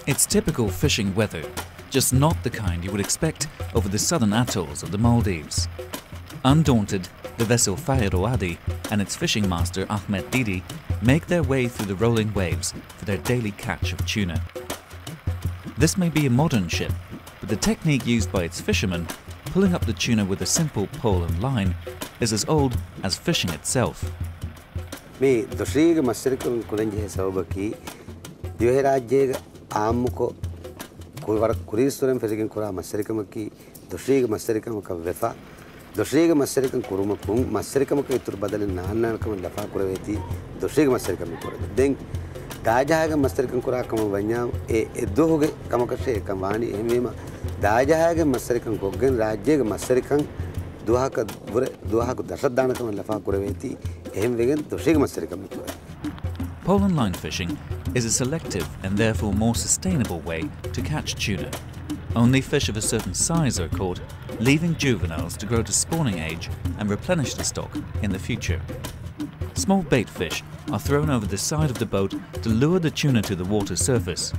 It's typical fishing weather, just not the kind you would expect over the southern atolls of the Maldives. Undaunted, the vessel Fairoadi and its fishing master Ahmed Didi make their way through the rolling waves for their daily catch of tuna. This may be a modern ship, but the technique used by its fishermen, pulling up the tuna with a simple pole and line, is as old as fishing itself. මේ දොස්රියක මස්සරිකම් කුලංජේ සවබකි දිවේ රාජ්‍යයේ ආම්මුකෝ කුරීස්වරම් ෆෙසිකින් කුරා මස්සරිකමකි දොස්රියක මස්සරිකමක වෙෆා දොස්රියක මස්සරිකම් කුරුමකුන් මස්සරිකමක ඉතුරු බදලෙන් නාන්නකම ලෆා කුරවේති දොස්රියක මස්සරිකම කුර දෙන් දාජහාග මස්සරිකම් කුරාකම වඤ්ඤා ඒ දොහගේ කමකෂේ කමානි එමෙම දාජහාග මස්සරිකම් කොග්ගෙන් රාජ්‍යයේ මස්සරිකම් දුවහක දශදානකම ලෆා කුරවේති Pole and line fishing is a selective and therefore more sustainable way to catch tuna. Only fish of a certain size are caught, leaving juveniles to grow to spawning age and replenish the stock in the future. Small bait fish are thrown over the side of the boat to lure the tuna to the water surface.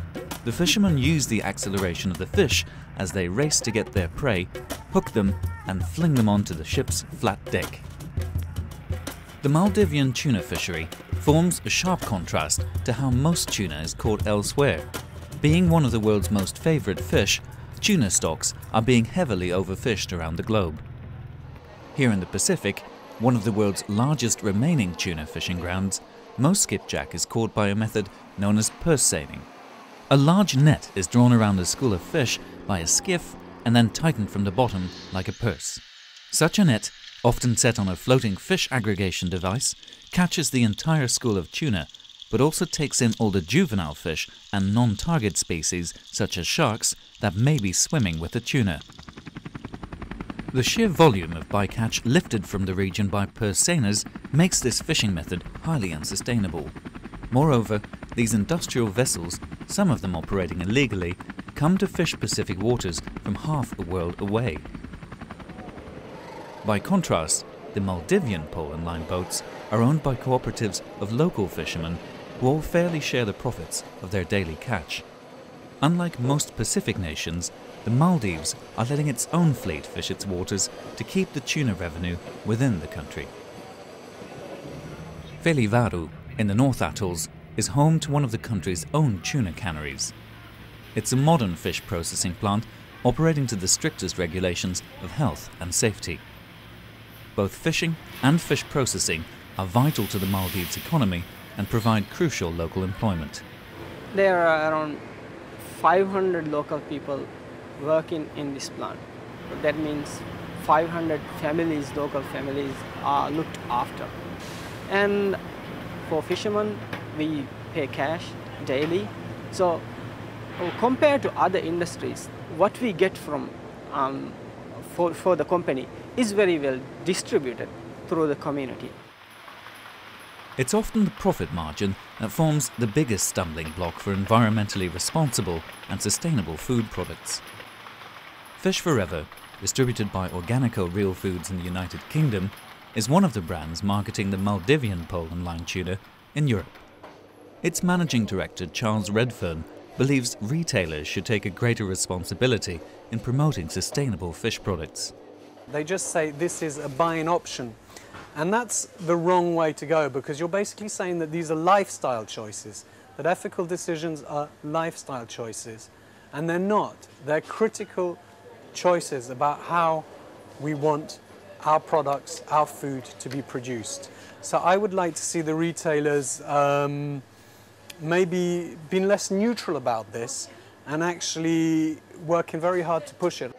The fishermen use the acceleration of the fish as they race to get their prey, hook them and fling them onto the ship's flat deck. The Maldivian tuna fishery forms a sharp contrast to how most tuna is caught elsewhere. Being one of the world's most favourite fish, tuna stocks are being heavily overfished around the globe. Here in the Pacific, one of the world's largest remaining tuna fishing grounds, most skipjack is caught by a method known as purse seining. A large net is drawn around a school of fish by a skiff and then tightened from the bottom like a purse. Such a net, often set on a floating fish aggregation device, catches the entire school of tuna, but also takes in all the juvenile fish and non-target species, such as sharks, that may be swimming with the tuna. The sheer volume of bycatch lifted from the region by purse seiners makes this fishing method highly unsustainable. Moreover, these industrial vessels, some of them operating illegally, come to fish Pacific waters from half a world away. By contrast, the Maldivian pole and line boats are owned by cooperatives of local fishermen who all fairly share the profits of their daily catch. Unlike most Pacific nations, the Maldives are letting its own fleet fish its waters to keep the tuna revenue within the country. Velivaru, in the North Atolls, is home to one of the country's own tuna canneries. It's a modern fish processing plant operating to the strictest regulations of health and safety. Both fishing and fish processing are vital to the Maldives economy and provide crucial local employment. There are around 500 local people working in this plant. That means 500 families, local families, are looked after. And for fishermen, we pay cash daily. So compared to other industries, what we get from for the company is very well distributed through the community. It's often the profit margin that forms the biggest stumbling block for environmentally responsible and sustainable food products. Fish Forever, distributed by Organico Real Foods in the United Kingdom, is one of the brands marketing the Maldivian pole and line tuna in Europe. Its managing director, Charles Redfern, believes retailers should take a greater responsibility in promoting sustainable fish products. They just say this is a buying option, and that's the wrong way to go, because you're basically saying that these are lifestyle choices, that ethical decisions are lifestyle choices, and they're not. They're critical choices about how we want our products, our food to be produced. So I would like to see the retailers maybe being less neutral about this and actually working very hard to push it.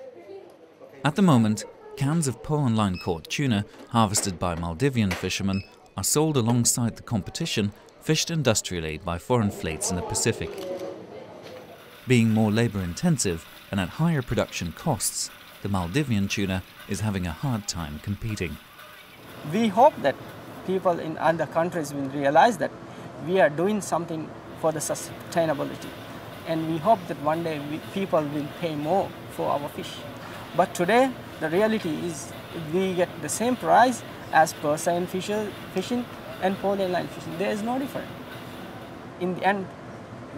At the moment, cans of pole and line caught tuna harvested by Maldivian fishermen are sold alongside the competition fished industrially by foreign fleets in the Pacific. Being more labour-intensive and at higher production costs, the Maldivian tuna is having a hard time competing. We hope that people in other countries will realize that we are doing something for the sustainability, and we hope that one day people will pay more for our fish. But today, the reality is we get the same price as purse seine fishing and pole and line fishing. There is no difference. In the end,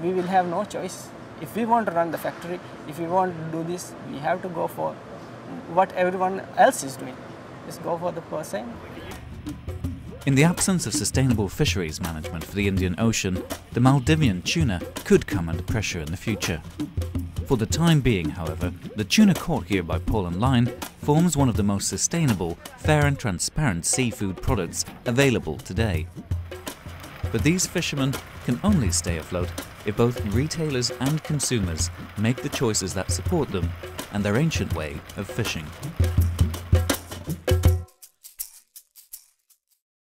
we will have no choice If we want to run the factory, if we want to do this, we have to go for what everyone else is doing. Just go for the percent. In the absence of sustainable fisheries management for the Indian Ocean, the Maldivian tuna could come under pressure in the future. For the time being, however, the tuna caught here by pole and line forms one of the most sustainable, fair and transparent seafood products available today. But these fishermen can only stay afloat if both retailers and consumers make the choices that support them and their ancient way of fishing.